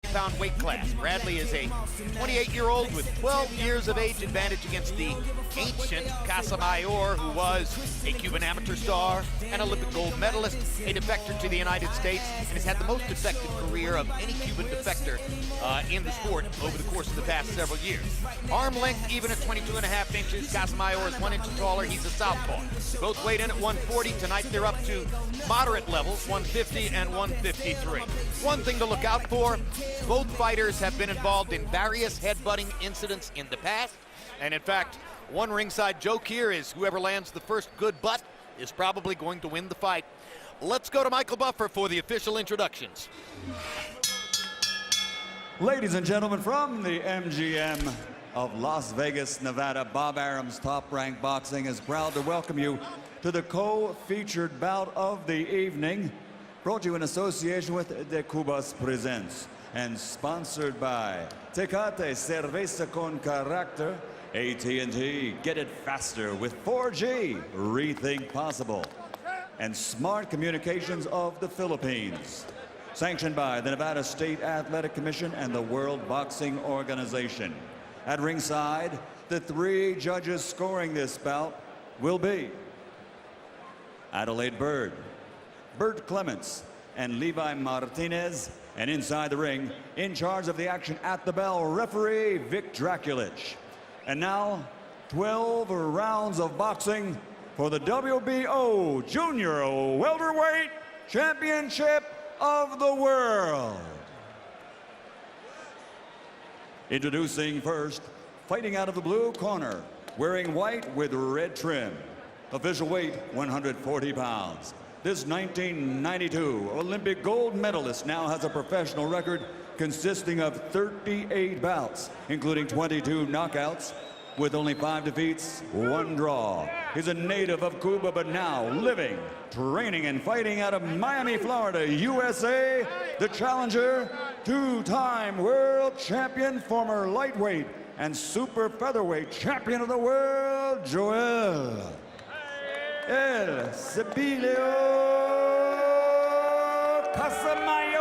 140-pound weight class. Bradley is a 28-year-old with 12 years of age advantage against the ancient Casamayor, who was a Cuban amateur star, an Olympic gold medalist, a defector to the United States, and has had the most effective career of any Cuban defector in the sport over the course of the past several years. Arm length even at 22.5 inches. Casamayor is 1 inch taller. He's a southpaw. Both weighed in at 140. Tonight they're up to moderate levels, 150 and 153. One thing to look out for, both fighters have been involved in various headbutting incidents in the past. And in fact, one ringside joke here is whoever lands the first good butt is probably going to win the fight. Let's go to Michael Buffer for the official introductions. Ladies and gentlemen, from the MGM of Las Vegas, Nevada, Bob Arum's Top Rank Boxing is proud to welcome you to the co-featured bout of the evening, brought to you in association with De Cubas Presents and sponsored by Tecate Cerveza con Carácter, AT&T, get it faster with 4G, rethink possible, and Smart Communications of the Philippines. Sanctioned by the Nevada State Athletic Commission and the World Boxing Organization. At ringside, the 3 judges scoring this bout will be Adelaide Bird, Bert Clements, and Levi Martinez. And inside the ring, in charge of the action at the bell, referee Vic Draculich. And now, 12 rounds of boxing for the WBO Junior Welterweight Championship of the world. Introducing first, fighting out of the blue corner, wearing white with red trim. Official weight, 140 pounds. This 1992 Olympic gold medalist now has a professional record consisting of 38 bouts, including 22 knockouts, with only 5 defeats, 1 draw. He's a native of Cuba, but now living, training, and fighting out of Miami, Florida, USA. The challenger, 2-time world champion, former lightweight and super featherweight champion of the world, Joel El Cebilio Casamayor.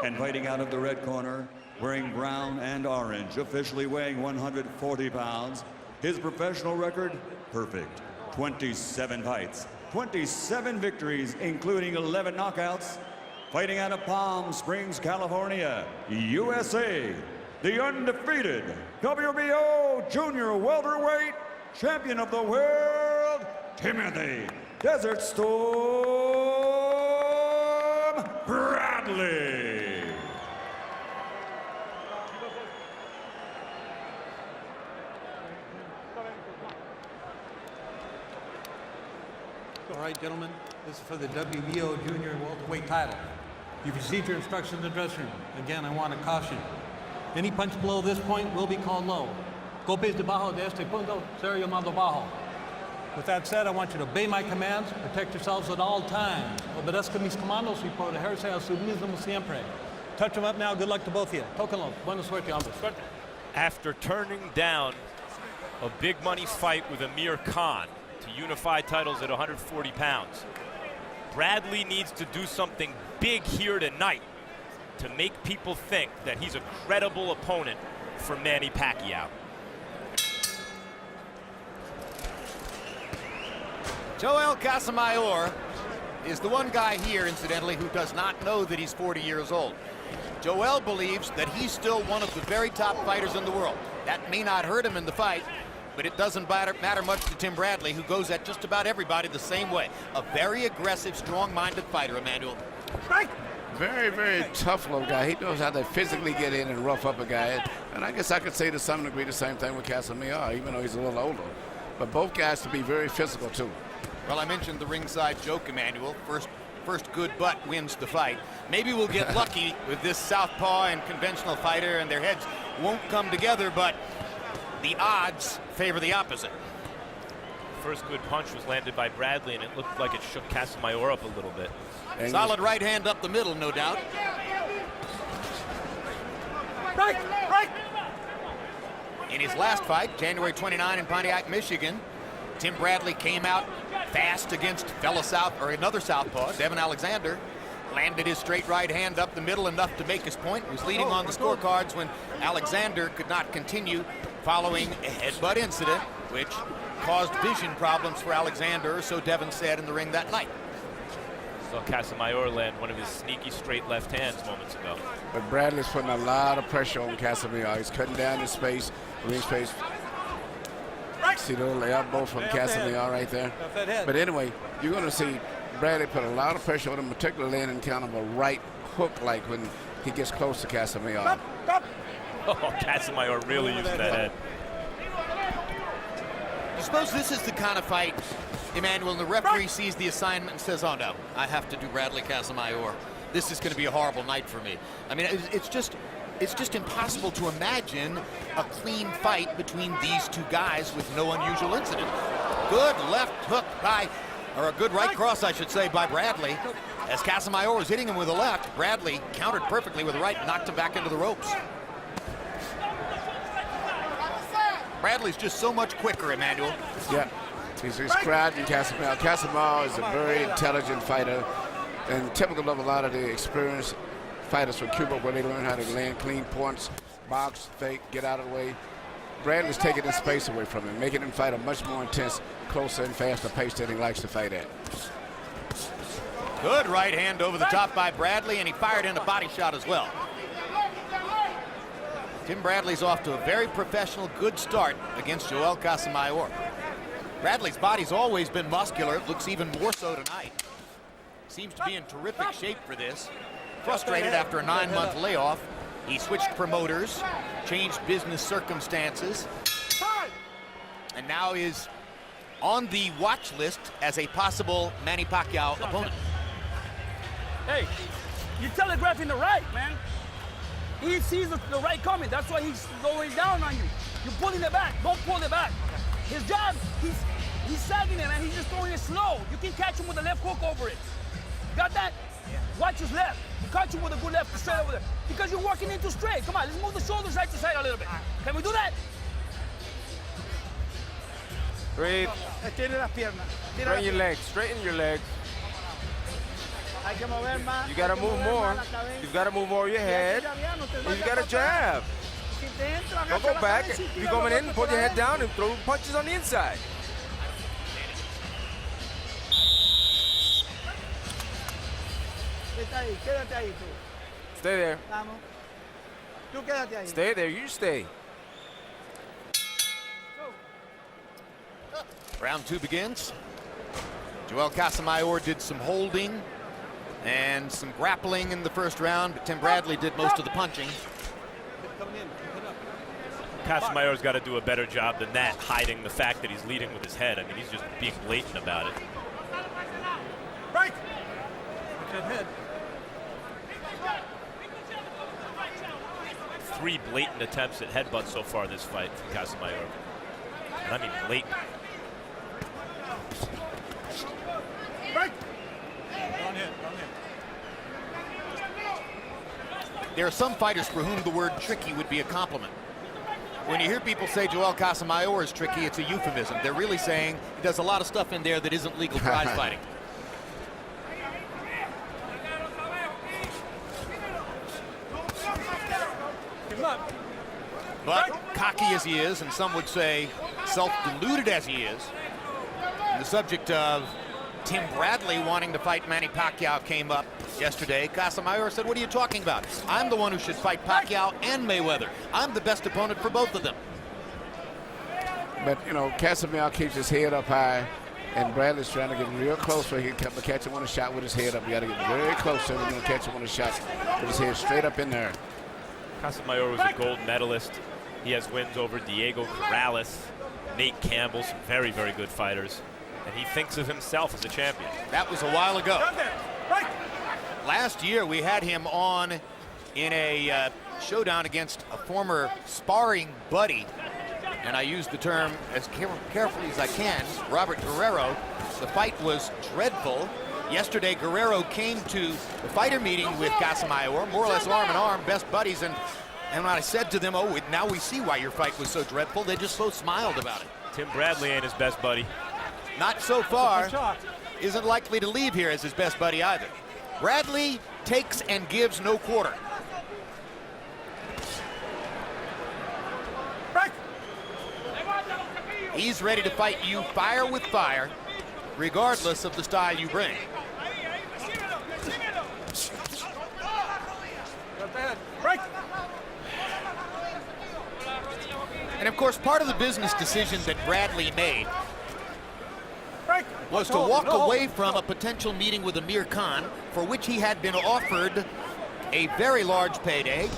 And fighting out of the red corner, wearing brown and orange, officially weighing 140 pounds. His professional record, perfect. 27 fights, 27 victories, including 11 knockouts. Fighting out of Palm Springs, California, USA, the undefeated WBO Junior Welterweight Champion of the World, Timothy Desert Storm Bradley. All right, gentlemen, this is for the WBO Junior Welterweight title. You've received your instructions in the dressing room. Again, I want to caution. Any punch below this point will be called low. Golpes debajo de este punto será llamado bajo. With that said, I want you to obey my commands, protect yourselves at all times. Obedezca mis comandos y protegerse a su mismo siempre. Touch them up now. Good luck to both of you. Tóquenlo. Buena suerte, hombres. Suerte. After turning down a big money fight with Amir Khan to unify titles at 140 pounds, Bradley needs to do something big here tonight to make people think that he's a credible opponent for Manny Pacquiao. Joel Casamayor is the one guy here, incidentally, who does not know that he's 40 years old. Joel believes that he's still one of the very top fighters in the world. That may not hurt him in the fight, but it doesn't matter much to Tim Bradley, who goes at just about everybody the same way. A very aggressive, strong-minded fighter, Emmanuel. Right. Very, very tough little guy. He knows how to physically get in and rough up a guy. And I guess I could say to some degree the same thing with Casamayor, even though he's a little older. But both guys to be very physical, too. Well, I mentioned the ringside joke, Emmanuel. First good butt wins the fight. Maybe we'll get lucky with this southpaw and conventional fighter, and their heads won't come together, but the odds favor the opposite. First good punch was landed by Bradley, and it looked like it shook Casamayor up a little bit. And solid right hand up the middle, no doubt. Right, right. In his last fight, January 29 in Pontiac, Michigan, Tim Bradley came out fast against another southpaw, Devin Alexander. Landed his straight right hand up the middle enough to make his point. He was leading on the scorecards when Alexander could not continue following a headbutt incident, which caused vision problems for Alexander, so Devin said in the ring that night. Saw Casamayor land one of his sneaky straight left hands moments ago. But Bradley's putting a lot of pressure on Casamayor. He's cutting down his space, ring space. See the little elbow from Casamayor right there. But anyway, you're going to see Bradley put a lot of pressure on him, particularly landing kind of a right hook like when he gets close to Casamayor. Oh, Casamayor really using that head. You suppose this is the kind of fight, Emmanuel, and the referee sees the assignment and says, oh no, I have to do Bradley Casamayor. This is going to be a horrible night for me. I mean, it's just impossible to imagine a clean fight between these two guys with no unusual incident. Good left hook or a good right cross, I should say, by Bradley. As Casamayor was hitting him with a left, Bradley countered perfectly with a right, knocked him back into the ropes. Bradley's just so much quicker, Emmanuel. Yeah, he's crowding Casamayor. Casamayor is a very intelligent fighter, and typical of a lot of the experienced fighters from Cuba, where they learn how to land clean points, box, fake, get out of the way. Bradley's taking his space away from him, making him fight a much more intense, closer and faster pace than he likes to fight at. Good right hand over the top by Bradley, and he fired in a body shot as well. Tim Bradley's off to a very professional, good start against Joel Casamayor. Bradley's body's always been muscular. It looks even more so tonight. Seems to be in terrific shape for this. Frustrated after a 9-month layoff, he switched promoters, changed business circumstances, and now is on the watch list as a possible Manny Pacquiao opponent. Hey, you're telegraphing the right, man. He sees the right coming. That's why he's going down on you. You're pulling it back. Don't pull it back. His jab, he's sagging it, man. He's just throwing it slow. You can catch him with a left hook over it. Got that? Watch his left. You catch him with a good left straight over there. Because you're working into straight. Come on, let's move the shoulders side to side a little bit. Can we do that? Breathe. Straighten your legs. Straighten your legs. You gotta move more. You gotta move more your head. And you gotta jab. Don't go back. You're coming in, put your head down, and throw punches on the inside. Stay there. Stay there. You stay. Round 2 begins. Joel Casamayor did some holding and some grappling in the first round, but Tim Bradley did most of the punching. Casamayor's got to do a better job than that, hiding the fact that he's leading with his head. I mean, he's just being blatant about it. Break! Good head. 3 blatant attempts at headbutts so far this fight from Casamayor. And I mean blatant. Break! Don't hit. There are some fighters for whom the word tricky would be a compliment. When you hear people say Joel Casamayor is tricky, it's a euphemism. They're really saying he does a lot of stuff in there that isn't legal prize fighting. But cocky as he is, and some would say self-deluded as he is, and the subject of Tim Bradley wanting to fight Manny Pacquiao came up yesterday. Casamayor said, what are you talking about? I'm the one who should fight Pacquiao and Mayweather. I'm the best opponent for both of them. But, you know, Casamayor keeps his head up high, and Bradley's trying to get real close so he can catch him on a shot with his head up. You got to get very close so he's going to catch him on a shot with his head straight up in there. Casamayor was a gold medalist. He has wins over Diego Corrales, Nate Campbell, some very, very good fighters. And he thinks of himself as a champion. That was a while ago. Last year, we had him on in a showdown against a former sparring buddy, and I use the term as carefully as I can, Robert Guerrero. The fight was dreadful. Yesterday, Guerrero came to the fighter meeting with Casamayor, more or less arm in arm, best buddies, and when I said to them, oh, now we see why your fight was so dreadful, they just so smiled about it. Tim Bradley ain't his best buddy. Not so far. Isn't likely to leave here as his best buddy either. Bradley takes and gives no quarter. He's ready to fight you fire with fire, regardless of the style you bring. And of course, part of the business decision that Bradley made was to walk away from a potential meeting with Amir Khan, for which he had been offered a very large payday.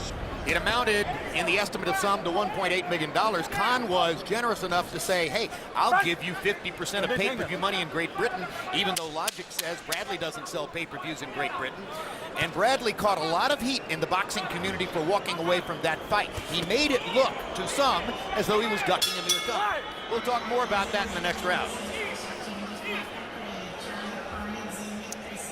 It amounted, in the estimate of some, to $1.8 million. Khan was generous enough to say, hey, I'll give you 50% of pay-per-view money in Great Britain, even though logic says Bradley doesn't sell pay-per-views in Great Britain. And Bradley caught a lot of heat in the boxing community for walking away from that fight. He made it look, to some, as though he was ducking Amir Khan. We'll talk more about that in the next round.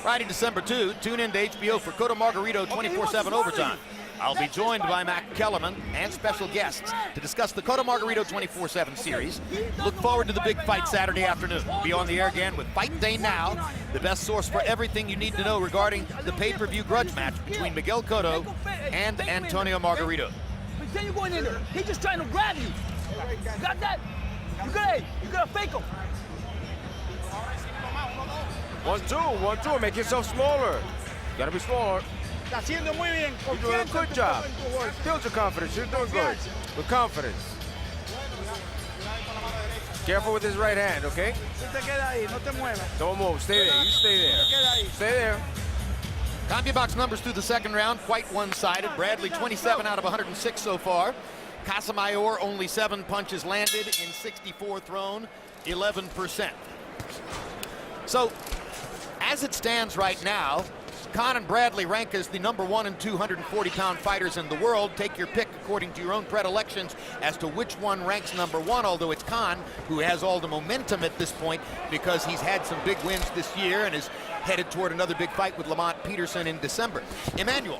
Friday, December 2, tune in to HBO for Cotto Margarito 24/7 Overtime. I'll be joined by Mac Kellerman and special guests to discuss the Cotto Margarito 24/7 series. Look forward to the big fight Saturday afternoon. Be on the air again with Fight Day Now, the best source for everything you need to know regarding the pay-per-view grudge match between Miguel Cotto and Antonio Margarito. Pretend you're going in there. He's just trying to grab you. You got that? You gotta fake him. 1-2, 1-2. Make yourself smaller. You gotta be smaller. You're doing a good job. Build your confidence. You're doing good. With confidence. Careful with his right hand, okay? Don't move. Stay there. You stay there. Stay there. CompuBox numbers through the second round, quite one-sided. Bradley 27 out of 106 so far. Casamayor only 7 punches landed in 64 thrown, 11%. So, as it stands right now, Khan and Bradley rank as the number 1 and 240-pound fighters in the world. Take your pick according to your own predilections as to which one ranks number 1, although it's Khan who has all the momentum at this point because he's had some big wins this year and is headed toward another big fight with Lamont Peterson in December. Emmanuel,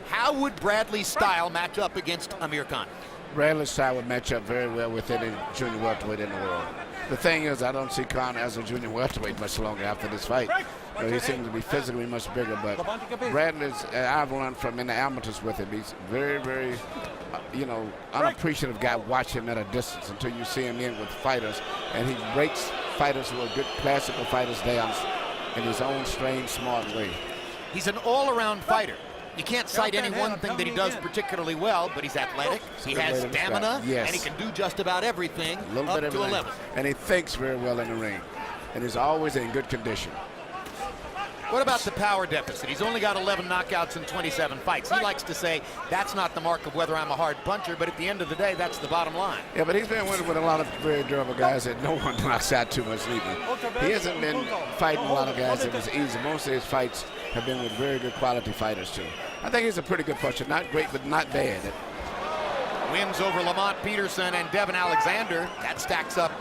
how would Bradley's style match up against Amir Khan? Bradley's style would match up very well with any junior welterweight in the world. The thing is, I don't see Khan as a junior welterweight much longer after this fight. He seems to be physically much bigger, but Bradley's, I've learned from in the amateurs with him, he's very, very, unappreciative guy. Watch him at a distance until you see him in with fighters, and he breaks fighters who are good classical fighters down in his own strange, smart way. He's an all-around fighter. You can't cite any one thing that he does particularly well, but he's athletic, he has stamina, yes, and he can do just about everything up to a level. And he thinks very well in the ring, and he's always in good condition. What about the power deficit? He's only got 11 knockouts in 27 fights. He likes to say that's not the mark of whether I'm a hard puncher, but at the end of the day, that's the bottom line. Yeah, but he's been winning with a lot of very durable guys that no one knocks out too much neither. He hasn't been fighting a lot of guys that was easy. Most of his fights have been with very good quality fighters, too. I think he's a pretty good puncher. Not great, but not bad. Wins over Lamont Peterson and Devin Alexander. That stacks up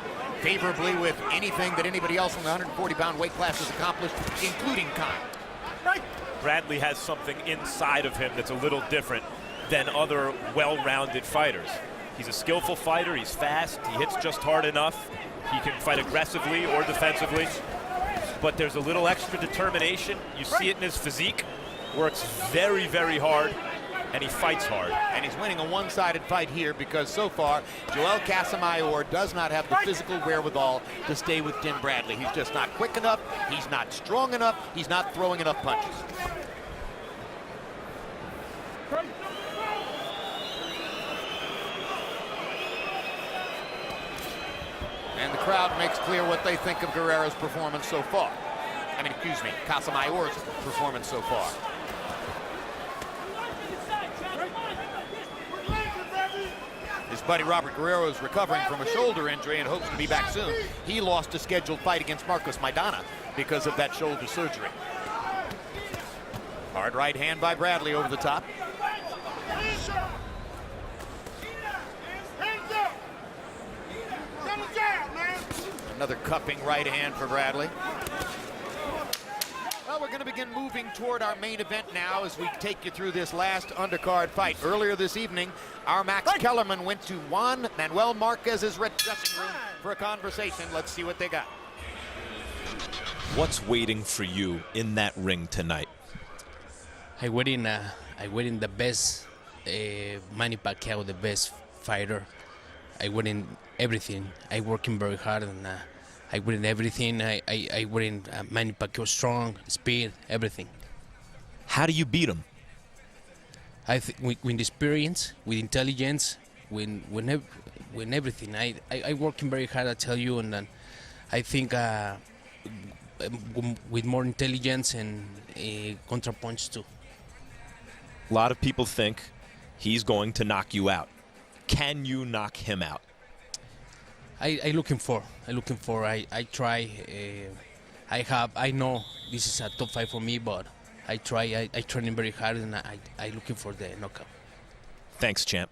favorably with anything that anybody else in the 140-pound weight class has accomplished, including Khan. Bradley has something inside of him that's a little different than other well-rounded fighters. He's a skillful fighter, he's fast, he hits just hard enough, he can fight aggressively or defensively, but there's a little extra determination. You see it in his physique, works very, very hard, and he fights hard. And he's winning a one-sided fight here because so far, Joel Casamayor does not have the physical wherewithal to stay with Tim Bradley. He's just not quick enough, he's not strong enough, he's not throwing enough punches. And the crowd makes clear what they think of Guerrero's performance so far. Casamayor's performance so far. His buddy Robert Guerrero is recovering from a shoulder injury and hopes to be back soon. He lost a scheduled fight against Marcos Maidana because of that shoulder surgery. Hard right hand by Bradley over the top. Another cupping right hand for Bradley. Well, we're going to begin moving toward our main event now as we take you through this last undercard fight. Earlier this evening, our Max Kellerman went to Juan Manuel Marquez's dressing room for a conversation. Let's see what they got. What's waiting for you in that ring tonight? I waiting the best Manny Pacquiao, the best fighter. I waiting everything. I working very hard and I waiting everything. I waiting Manny Pacquiao strong, speed, everything. How do you beat him? I think with experience, with intelligence, with everything. I working very hard, I tell you, and then I think with more intelligence and counterpunch too. A lot of people think he's going to knock you out. Can you knock him out? I looking for. I try. I know this is a top fight for me, but I try. I training very hard, and I looking for the knockout. Thanks, champ.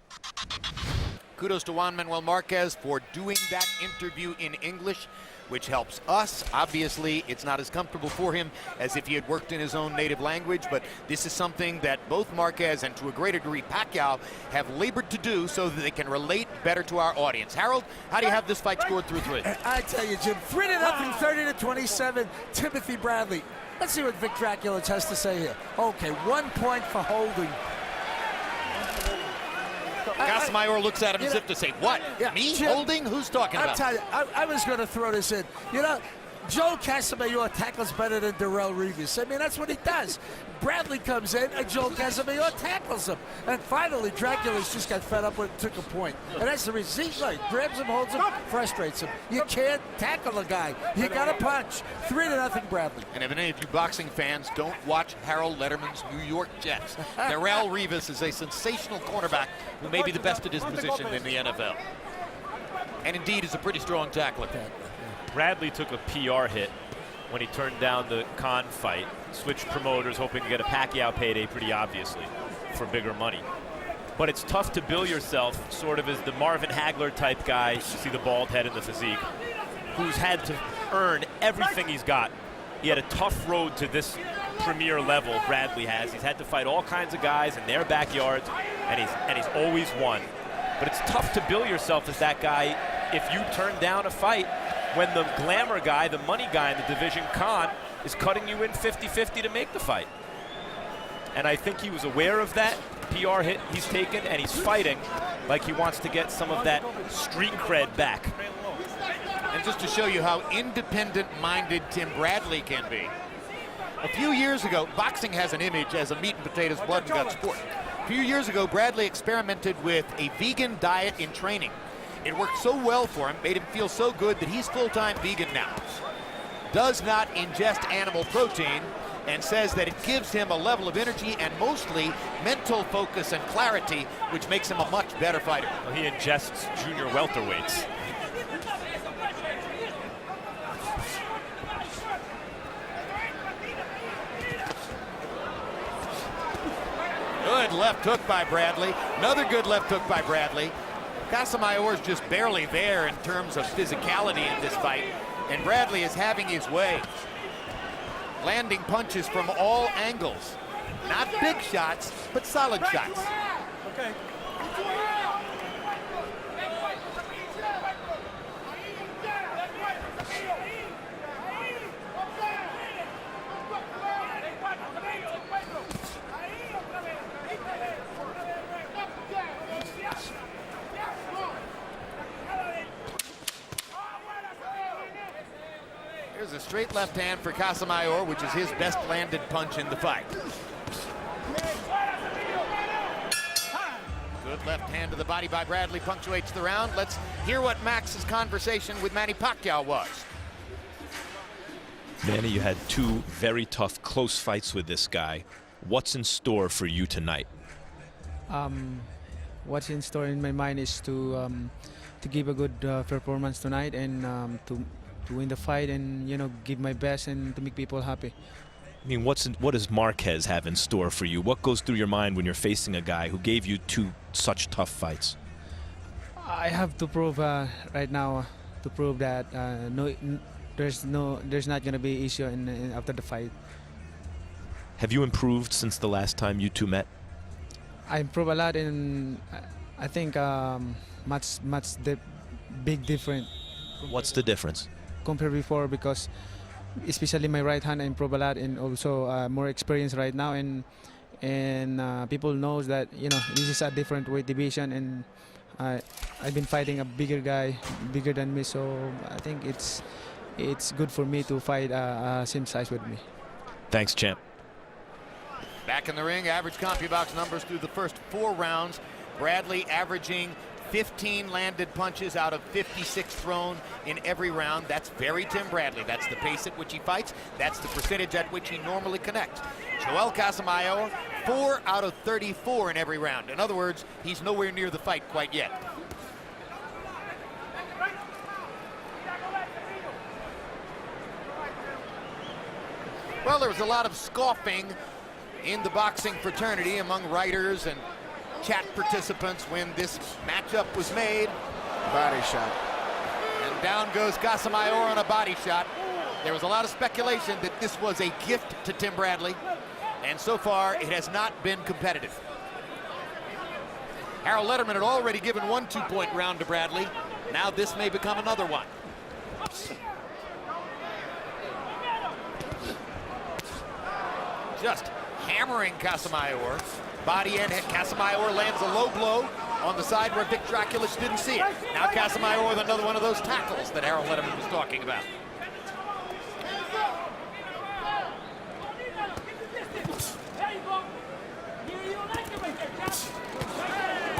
Kudos to Juan Manuel Marquez for doing that interview in English, which helps us. Obviously, it's not as comfortable for him as if he had worked in his own native language, but this is something that both Marquez and to a greater degree Pacquiao have labored to do so that they can relate better to our audience. Harold, how do you have this fight scored through 3? I tell you, Jim, 3-0, 30-27, Timothy Bradley. Let's see what Vic Draculus has to say here. Okay, 1 point for holding. Casamayor looks at him as if to say, what? Yeah, Me Jim, holding? Who's talking about? I'll tell you, I was going to throw this in. You know, Joe Casamayor tackles better than Darrell Revis. I mean, that's what he does. Bradley comes in, and Joe Casamayor tackles him. And finally, Draculus just got fed up with it, took a point. And that's the reason. He grabs him, holds him, frustrates him. You can't tackle a guy. You got to punch. 3-0 Bradley. And if any of you boxing fans don't watch Harold Letterman's New York Jets, Darrell Revis is a sensational cornerback who may be the best at his position in the NFL. And indeed is a pretty strong tackler. Bradley took a PR hit when he turned down the Khan fight. Switched promoters, hoping to get a Pacquiao payday pretty obviously for bigger money. But it's tough to bill yourself sort of as the Marvin Hagler type guy, you see the bald head and the physique, who's had to earn everything he's got. He had a tough road to this premier level Bradley has. He's had to fight all kinds of guys in their backyards, and he's always won. But it's tough to bill yourself as that guy if you turn down a fight when the glamour guy, the money guy in the division, Khan, is cutting you in 50-50 to make the fight. And I think he was aware of that PR hit he's taken, and he's fighting like he wants to get some of that street cred back. And just to show you how independent-minded Tim Bradley can be, a few years ago, boxing has an image as a meat and potatoes, blood and guts sport. A few years ago, Bradley experimented with a vegan diet in training. It worked so well for him, made him feel so good that he's full-time vegan now. Does not ingest animal protein and says that it gives him a level of energy and mostly mental focus and clarity, which makes him a much better fighter. Well, he ingests junior welterweights. Good left hook by Bradley. Another good left hook by Bradley. Casamayor is just barely there in terms of physicality in this fight, and Bradley is having his way. Landing punches from all angles. Not big shots, but solid shots. Okay. Here's a straight left hand for Casamayor, which is his best landed punch in the fight. Good left hand to the body by Bradley punctuates the round. Let's hear what Max's conversation with Manny Pacquiao was. Manny, you had 2 very tough, close fights with this guy. What's in store for you tonight? What's in store in my mind is to give a good performance tonight and to win the fight and, you know, give my best and to make people happy. I mean, what does Marquez have in store for you? What goes through your mind when you're facing a guy who gave you 2 such tough fights? I have to prove right now to prove that there's not going to be issue after the fight. Have you improved since the last time you 2 met? I improved a lot, and I think much big different. What's the difference? Compared before, because especially my right hand, I improve a lot, and also more experience right now, and people knows that this is a different weight division, and I've been fighting a bigger guy, bigger than me, so I think it's good for me to fight same size with me. Thanks, champ. Back in the ring, average CompuBox numbers through the first 4 rounds. Bradley averaging 15 landed punches out of 56 thrown in every round. That's very Tim Bradley. That's the pace at which he fights. That's the percentage at which he normally connects. Joel Casamayor, 4 out of 34 in every round. In other words, he's nowhere near the fight quite yet. Well, there was a lot of scoffing in the boxing fraternity among writers and chat participants when this matchup was made. Body shot. And down goes Casamayor on a body shot. There was a lot of speculation that this was a gift to Tim Bradley, and so far it has not been competitive. Harold Letterman had already given 1 2-point round to Bradley. Now this may become another one. Just hammering Casamayor. Body end, Casamayor lands a low blow on the side where Vic Draculich didn't see it. Now Casamayor with another one of those tackles that Harold Letterman was talking about.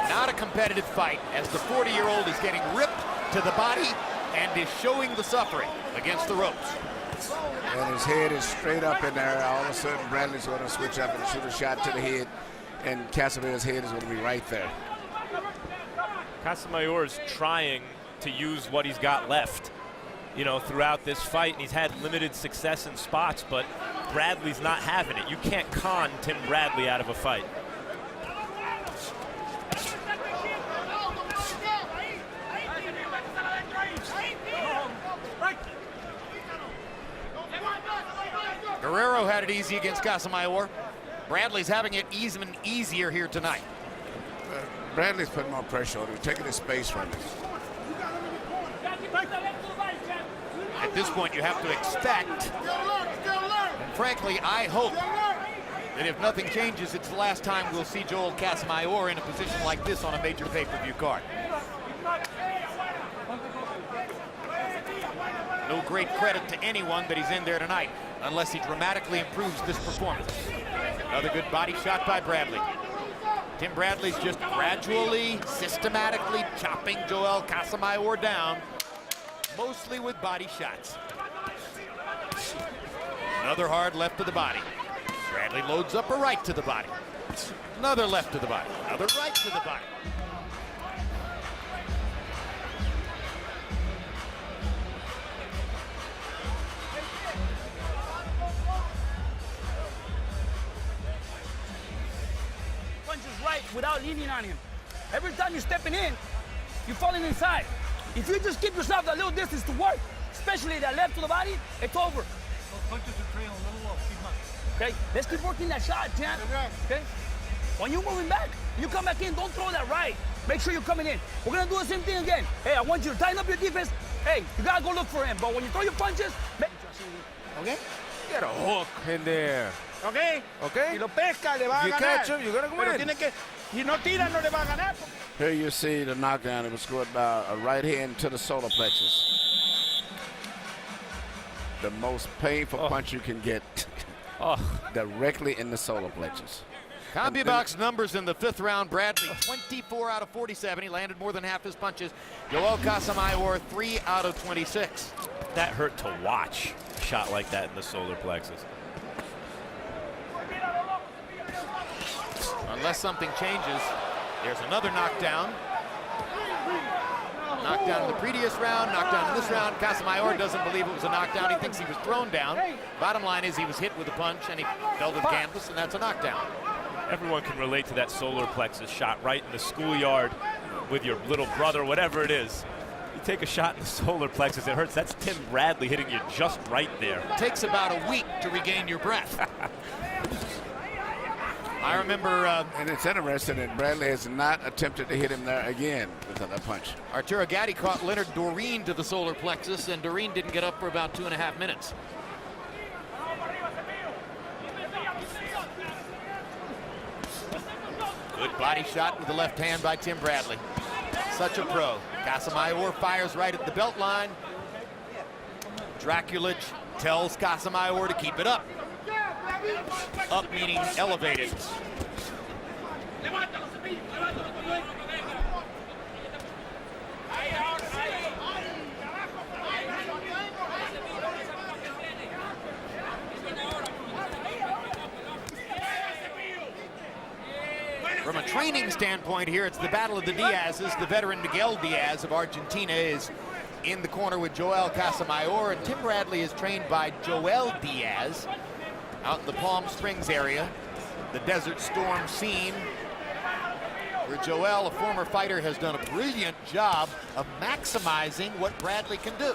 Not a competitive fight as the 40-year-old is getting ripped to the body and is showing the suffering against the ropes. And his head is straight up in there. All of a sudden, Bradley's going to switch up and shoot a shot to the head, and Casamayor's head is going to be right there. Casamayor is trying to use what he's got left, throughout this fight, and he's had limited success in spots, but Bradley's not having it. You can't con Tim Bradley out of a fight. Guerrero had it easy against Casamayor. Bradley's having it even easier here tonight. Bradley's putting more pressure on him, taking his space from him. At this point, you have to expect, and frankly, I hope that if nothing changes, it's the last time we'll see Joel Casamayor in a position like this on a major pay-per-view card. No great credit to anyone that he's in there tonight, unless he dramatically improves this performance. Another good body shot by Bradley. Tim Bradley's just gradually, systematically chopping Joel Casamayor down, mostly with body shots. Another hard left to the body. Bradley loads up a right to the body. Another left to the body. Another right to the body. Right without leaning on him. Every time you're stepping in, you're falling inside. If you just give yourself that little distance to work, especially that left to the body, it's over. Those punches are trailing a little low. Keep on. Okay, let's keep working that shot, champ. Okay, when you're moving back, you come back in, don't throw that right. Make sure you're coming in. We're gonna do the same thing again. Hey, I want you to tighten up your defense. Hey, you gotta go look for him, but when you throw your punches, okay? Get a hook in there. Okay. Okay. Si lo pesca, le va a you ganar. catch him, you're gonna go Pero in. tiene que, si no tira, no le va a ganar. Here you see the knockdown. It was scored by a right hand to the solar plexus. The most painful punch you can get directly in the solar plexus. CompuBox numbers in the 5th round. Bradley 24 out of 47. He landed more than half his punches. Joel Casamayor 3 out of 26. That hurt to watch, a shot like that in the solar plexus. Unless something changes, there's another knockdown. Knockdown in the previous round, knockdown in this round. Casamayor doesn't believe it was a knockdown. He thinks he was thrown down. Bottom line is he was hit with a punch and he fell to the canvas, and that's a knockdown. Everyone can relate to that solar plexus shot right in the schoolyard with your little brother, whatever it is. You take a shot in the solar plexus, it hurts. That's Tim Bradley hitting you just right there. It takes about a week to regain your breath. I remember... and it's interesting that Bradley has not attempted to hit him there again with that punch. Arturo Gatti caught Leonard Doreen to the solar plexus, and Doreen didn't get up for about 2.5 minutes. Body shot with the left hand by Tim Bradley. Such a pro. Casamayor fires right at the belt line. Draculich tells Casamayor to keep it up. Up meaning elevated. From a training standpoint here, it's the battle of the Diazes. The veteran Miguel Diaz of Argentina is in the corner with Joel Casamayor, and Tim Bradley is trained by Joel Diaz out in the Palm Springs area, the Desert Storm scene, where Joel, a former fighter, has done a brilliant job of maximizing what Bradley can do.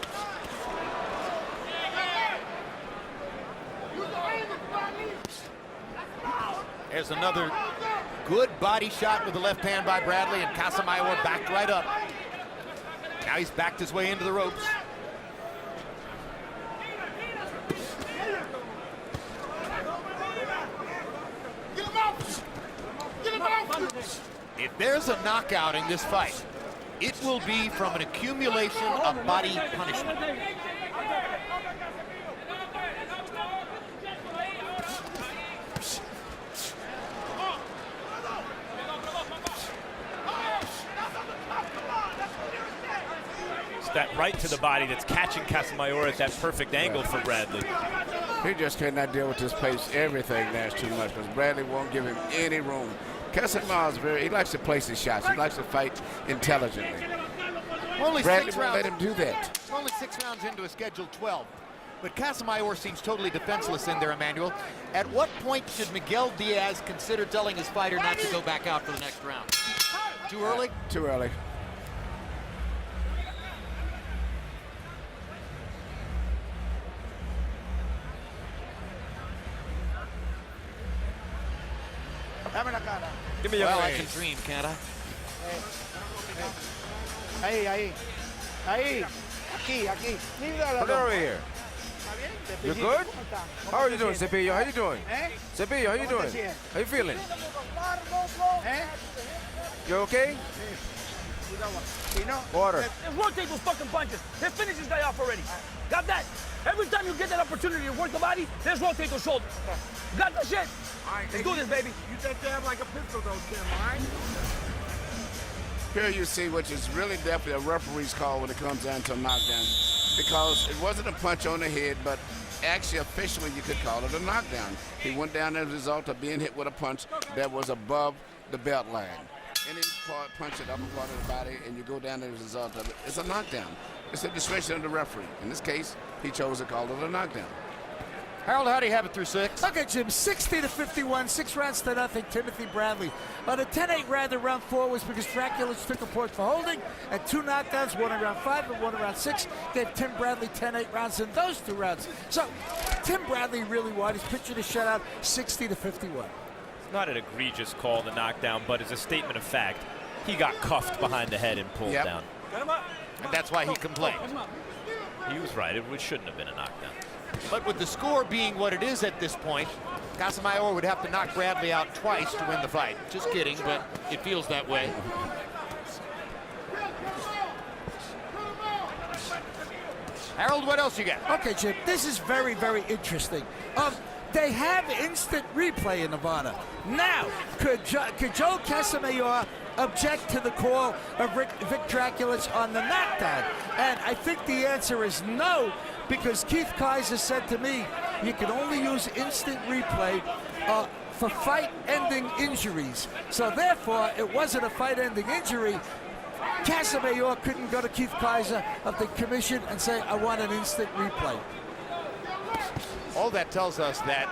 There's another good body shot with the left hand by Bradley, and Casamayor backed right up. Now he's backed his way into the ropes. If there's a knockout in this fight, it will be from an accumulation of body punishment. That right to the body that's catching Casamayor at that perfect angle for Bradley. He just cannot deal with this pace. Everything there's too much because Bradley won't give him any room. Casamayor he likes to place his shots. He likes to fight intelligently. Bradley won't let him do that. Only 6 rounds into a scheduled 12. But Casamayor seems totally defenseless in there, Emmanuel. At what point should Miguel Diaz consider telling his fighter not to go back out for the next round? Too early? Too early. Give me your Well, I face. can dream, can't I? Ahí. Aquí. Put it over here. You good? How are you doing, Cepillo? How you doing? Cepillo, how you doing? How you feeling? You okay? Water. Rotate those fucking punches. Let's finish this guy off already. Got that? Every time you get that opportunity to work the body, let's rotate those shoulders. Got the shit? Let's do this, baby. You just jab like a pistol, though, Tim, all right? Here you see, which is really definitely a referee's call when it comes down to a knockdown, because it wasn't a punch on the head, but actually officially you could call it a knockdown. He went down as a result of being hit with a punch that was above the belt line. Any punch at the upper part of the body and you go down as a result of it, it's a knockdown. It's a discretion of the referee. In this case, he chose to call it a knockdown. Harold, how do you have it through 6? Okay, Jim, 60-51, 6 rounds to nothing, Timothy Bradley. On a 10-8 round in round 4 was because Draculich took a point for holding, and 2 knockdowns, one in round 5 and one in round 6, gave Tim Bradley 10-8 rounds in those 2 rounds. So, Tim Bradley really won. He's pitching a shutout, 60-51. Not an egregious call, the knockdown, but as a statement of fact, he got cuffed behind the head and pulled down. And that's why he complained. He was right. It shouldn't have been a knockdown. But with the score being what it is at this point, Casamayor would have to knock Bradley out twice to win the fight. Just kidding, but it feels that way. Harold, what else you got? Okay, Jim, this is very, very interesting. They have instant replay in Nevada. Now, could Joe Casamayor object to the call of Vic Draculich on the knockdown? And I think the answer is no, because Keith Kaiser said to me, you can only use instant replay for fight-ending injuries. So therefore, it wasn't a fight-ending injury. Casamayor couldn't go to Keith Kaiser of the commission and say, I want an instant replay. All that tells us that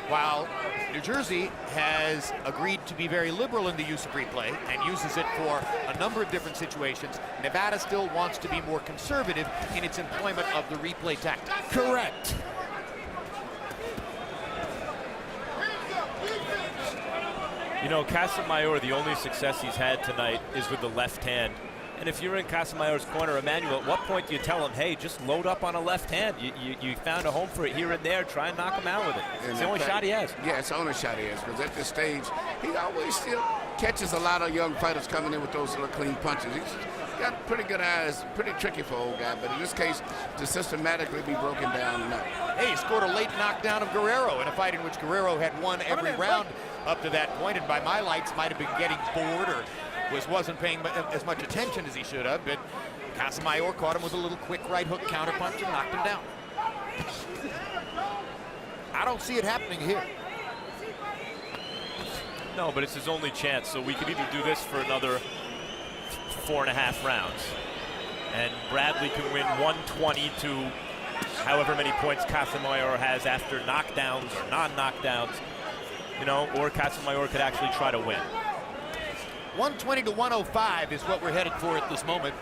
while New Jersey has agreed to be very liberal in the use of replay and uses it for a number of different situations, Nevada still wants to be more conservative in its employment of the replay tactic. Correct. You know, Casamayor, the only success he's had tonight is with the left hand. And if you're in Casamayor's corner, Emmanuel, at what point do you tell him, hey, just load up on a left hand? You found a home for it here and there. Try and knock him out with it. It's the only shot he has. Yeah, it's the only shot he has, because at this stage, he always still catches a lot of young fighters coming in with those little clean punches. He's got pretty good eyes, pretty tricky for old guy, but in this case, to systematically be broken down, no. Hey, he scored a late knockdown of Guerrero in a fight in which Guerrero had won every round up to that point, and by my lights might have been getting bored or wasn't paying as much attention as he should have, but Casamayor caught him with a little quick right hook counter punch and knocked him down. I don't see it happening here. No, but it's his only chance, so we could either do this for another 4.5 rounds, and Bradley can win 120 to however many points Casamayor has after knockdowns or non-knockdowns, you know, or Casamayor could actually try to win. 120 to 105 is what we're headed for at this moment.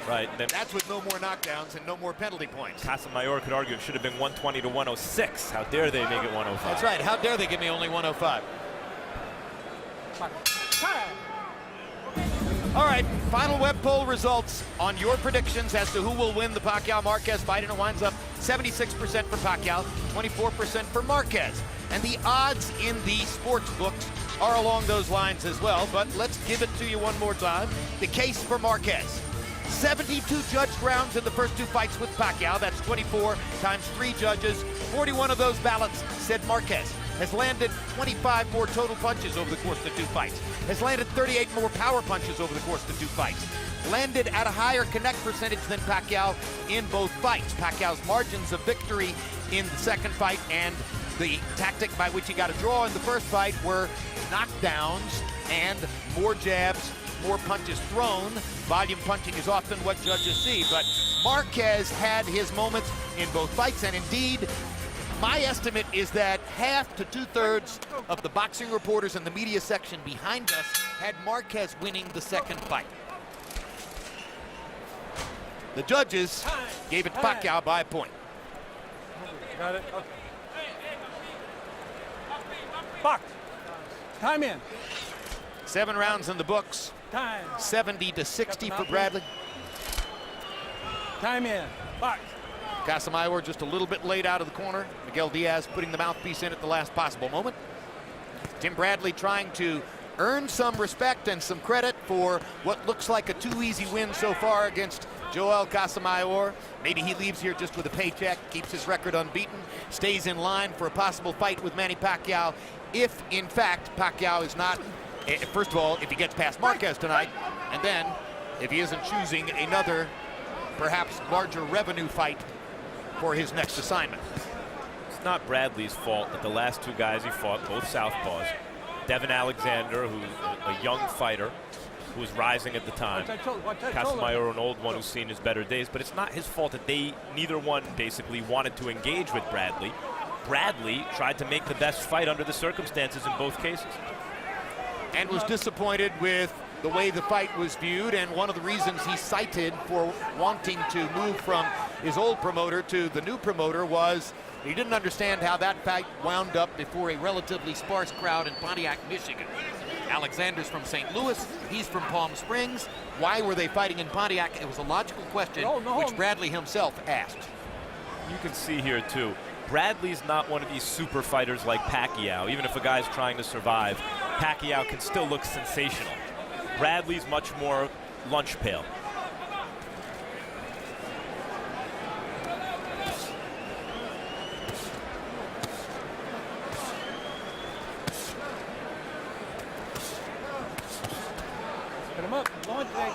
Right. That's with no more knockdowns and no more penalty points. Casamayor could argue it should have been 120 to 106. How dare they make it 105? That's right. How dare they give me only 105? All right, final web poll results on your predictions as to who will win the Pacquiao-Marquez fight, and it winds up 76% for Pacquiao, 24% for Marquez. And the odds in the sports books are along those lines as well, but let's give it to you one more time. The case for Marquez. 72 judged rounds in the first 2 fights with Pacquiao. That's 24 times 3 judges. 41 of those ballots said Marquez. Has landed 25 more total punches over the course of the 2 fights. Has landed 38 more power punches over the course of the 2 fights. Landed at a higher connect percentage than Pacquiao in both fights. Pacquiao's margins of victory in the second fight and the tactic by which he got a draw in the first fight were knockdowns and more jabs, more punches thrown. Volume punching is often what judges see, but Marquez had his moments in both fights, and indeed, my estimate is that half to 2/3 of the boxing reporters in the media section behind us had Marquez winning the second fight. The judges gave it to Pacquiao by a point. Got it? Okay. Box. Time in. 7 rounds in the books. Time. 70 to 60 for Bradley. Time in. Box. Casamayor just a little bit late out of the corner. Miguel Diaz putting the mouthpiece in at the last possible moment. Tim Bradley trying to earn some respect and some credit for what looks like a too easy win so far against Joel Casamayor. Maybe he leaves here just with a paycheck, keeps his record unbeaten, stays in line for a possible fight with Manny Pacquiao if, in fact, Pacquiao is not, first of all, if he gets past Marquez tonight, and then if he isn't choosing another, perhaps larger revenue fight for his next assignment. It's not Bradley's fault that the last 2 guys he fought, both southpaws, Devin Alexander, who's a young fighter who was rising at the time, Casamayor, an old one who's seen his better days, but it's not his fault that neither one basically wanted to engage with Bradley. Bradley tried to make the best fight under the circumstances in both cases. And was disappointed with the way the fight was viewed, and one of the reasons he cited for wanting to move from his old promoter to the new promoter was he didn't understand how that fight wound up before a relatively sparse crowd in Pontiac, Michigan. Alexander's from St. Louis, he's from Palm Springs. Why were they fighting in Pontiac? It was a logical question which Bradley himself asked. You can see here too, Bradley's not one of these super fighters like Pacquiao. Even if a guy's trying to survive, Pacquiao can still look sensational. Bradley's much more lunch pail. Put him up. Launch today.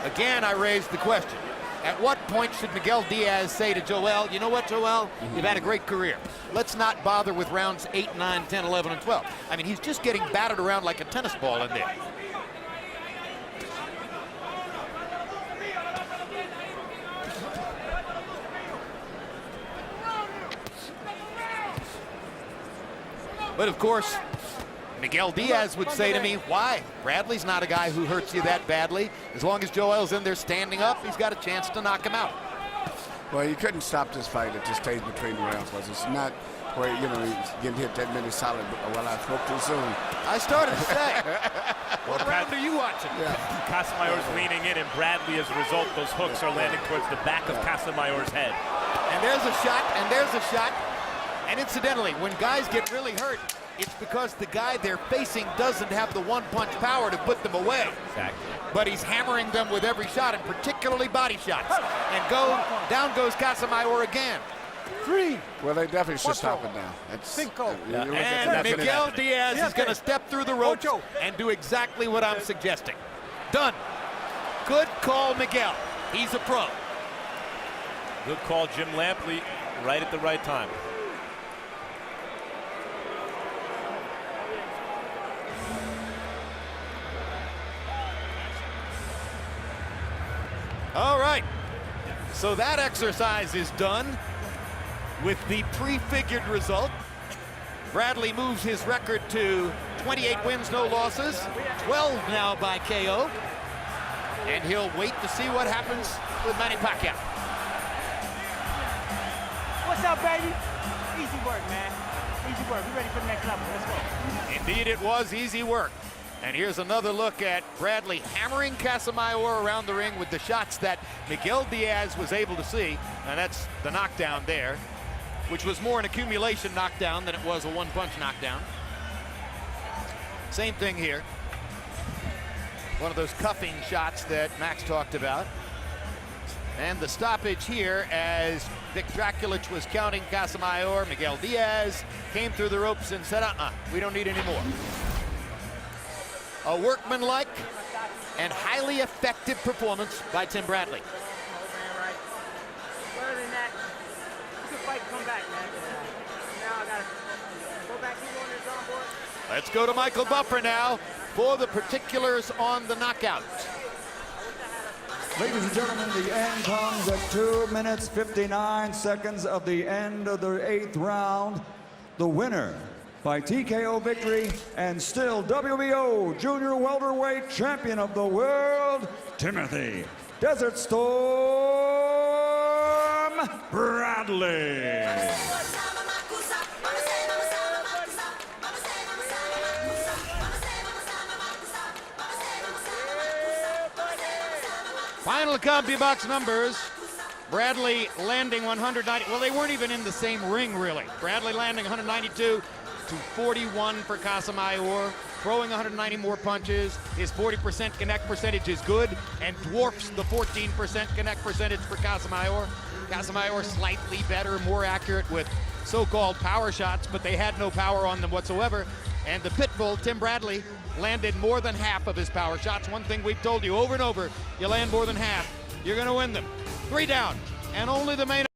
Again, I raised the question. At what point should Miguel Diaz say to Joel, you know what, Joel, you've had a great career. Let's not bother with rounds 8, 9, 10, 11, and 12. I mean, he's just getting battered around like a tennis ball in there. But of course, Miguel Diaz would say to me, why? Bradley's not a guy who hurts you that badly. As long as Joel's in there standing up, he's got a chance to knock him out. Well, you couldn't stop this fight at this stage between the rounds because it's not where, you know, he's getting hit that many solid. Well, I spoke too soon. I started to say. What round are you watching? Casamayor's leaning in, and Bradley, as a result, those hooks are landing towards the back of Casamayor's head. And there's a shot, and there's a shot. And incidentally, when guys get really hurt, it's because the guy they're facing doesn't have the one-punch power to put them away. Exactly. But he's hammering them with every shot, and particularly body shots. And down goes Casamayor again. 3. Well, they definitely should stop it now. Cinco. And Miguel Diaz is going to step through the ropes and do exactly what I'm suggesting. Done. Good call, Miguel. He's a pro. Good call, Jim Lampley, right at the right time. All right. So that exercise is done with the prefigured result. Bradley moves his record to 28 wins, no losses, 12 now by KO. And he'll wait to see what happens with Manny Pacquiao. What's up, baby? Easy work, man. Easy work. We ready for the next level. Let's go. Indeed, it was easy work. And here's another look at Bradley hammering Casamayor around the ring with the shots that Miguel Diaz was able to see. And that's the knockdown there, which was more an accumulation knockdown than it was a one-punch knockdown. Same thing here. One of those cuffing shots that Max talked about. And the stoppage here as Vic Draculich was counting Casamayor. Miguel Diaz came through the ropes and said, we don't need any more. A workmanlike and highly effective performance by Tim Bradley. Better than that, you can fight, come back, man. Now I gotta go back, keep on this on board. Let's go to Michael Buffer now for the particulars on the knockout. Ladies and gentlemen, the end comes at 2 minutes 59 seconds of the end of the 8th round. The winner by TKO victory and still WBO Junior Welterweight Champion of the World, Timothy Desert Storm Bradley. Final CompuBox numbers. Bradley landing 190. Well, they weren't even in the same ring, really. Bradley landing 192 to 41 for Casamayor, throwing 190 more punches. His 40% connect percentage is good and dwarfs the 14% connect percentage for Casamayor. Casamayor slightly better, more accurate with so-called power shots, but they had no power on them whatsoever. And the Pitbull, Tim Bradley, landed more than half of his power shots. One thing we've told you over and over, you land more than half, you're going to win them. 3 down, and only the main